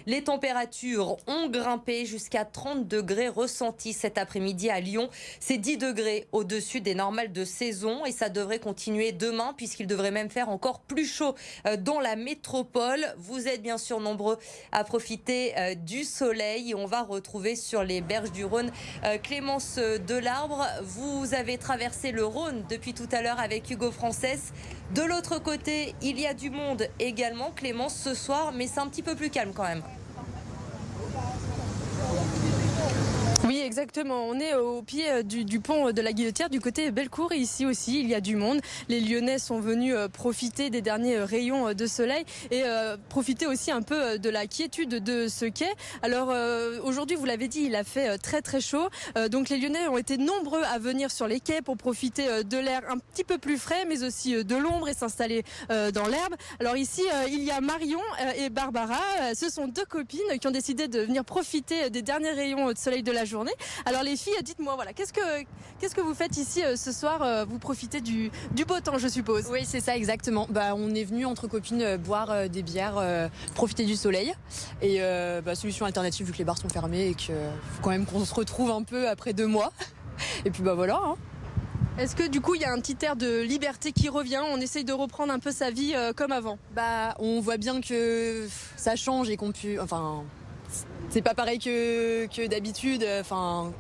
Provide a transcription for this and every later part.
Les températures ont grimpé jusqu'à 30 degrés ressentis cet après-midi à Lyon. C'est 10 degrés au-dessus des normales de saison et ça devrait continuer demain puisqu'il devrait même faire encore plus chaud dans la métropole. Vous êtes bien sûr nombreux à profiter du soleil. On va retrouver sur les berges du Rhône Clémence Delarbre. Vous avez traversé le Rhône depuis tout à l'heure avec Hugo Frances. De l'autre côté, il y a du monde également, Clémence, ce soir, mais c'est un petit peu plus calme quand même. Oui, exactement. On est au pied du pont de la Guillotière, du côté Bellecour. Et ici aussi, il y a du monde. Les Lyonnais sont venus profiter des derniers rayons de soleil et profiter aussi un peu de la quiétude de ce quai. Alors aujourd'hui, vous l'avez dit, il a fait très très chaud. Donc les Lyonnais ont été nombreux à venir sur les quais pour profiter de l'air un petit peu plus frais, mais aussi de l'ombre et s'installer dans l'herbe. Alors ici, il y a Marion et Barbara. Ce sont deux copines qui ont décidé de venir profiter des derniers rayons de soleil de la journée. Alors les filles, dites-moi, voilà, qu'est-ce que vous faites ici ce soir? Vous profitez du beau temps, je suppose. Oui, c'est ça exactement. On est venu entre copines boire des bières, profiter du soleil. Et solution alternative vu que les bars sont fermés et qu'il faut quand même qu'on se retrouve un peu après 2 mois. Et puis voilà. Hein. Est-ce que du coup il y a un petit air de liberté qui revient? On essaye de reprendre un peu sa vie comme avant? On voit bien que ça change et qu'on peut... Enfin, c'est pas pareil que d'habitude,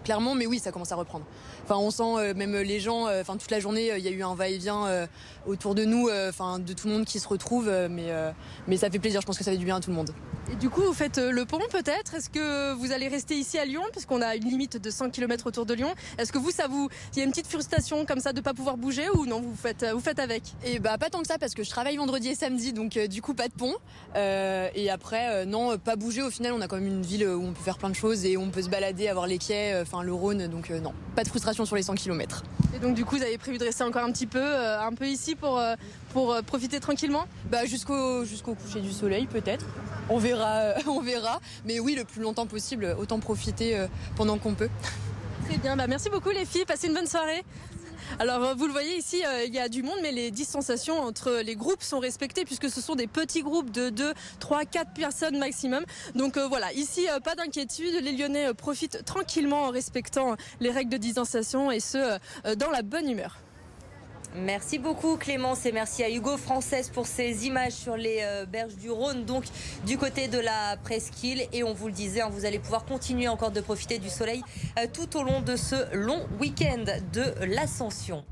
clairement, mais oui, ça commence à reprendre. On sent même les gens, toute la journée, il y a eu un va-et-vient autour de nous, de tout le monde qui se retrouve, mais ça fait plaisir, je pense que ça fait du bien à tout le monde. Et du coup, vous faites le pont peut-être? Est-ce que vous allez rester ici à Lyon, puisqu'on a une limite de 100 km autour de Lyon? Est-ce que il y a une petite frustration comme ça de ne pas pouvoir bouger ou non, vous faites avec? Et pas tant que ça, parce que je travaille vendredi et samedi, donc du coup pas de pont. Et après, non, pas bouger, au final, on a quand même une ville où on peut faire plein de choses et on peut se balader, avoir les quais, le Rhône, donc non, pas de frustration sur les 100 km. Et donc du coup, vous avez prévu de rester encore un peu ici pour profiter tranquillement? Jusqu'au coucher du soleil peut-être. On verra, on verra. Mais oui, le plus longtemps possible, autant profiter pendant qu'on peut. Très bien, merci beaucoup les filles, passez une bonne soirée. Alors vous le voyez ici, il y a du monde, mais les distanciations entre les groupes sont respectées puisque ce sont des petits groupes de 2, 3, 4 personnes maximum. Donc voilà, ici pas d'inquiétude, les Lyonnais profitent tranquillement en respectant les règles de distanciation et ce, dans la bonne humeur. Merci beaucoup Clémence et merci à Hugo Frances pour ces images sur les berges du Rhône, donc du côté de la presqu'île. Et on vous le disait, vous allez pouvoir continuer encore de profiter du soleil tout au long de ce long week-end de l'Ascension.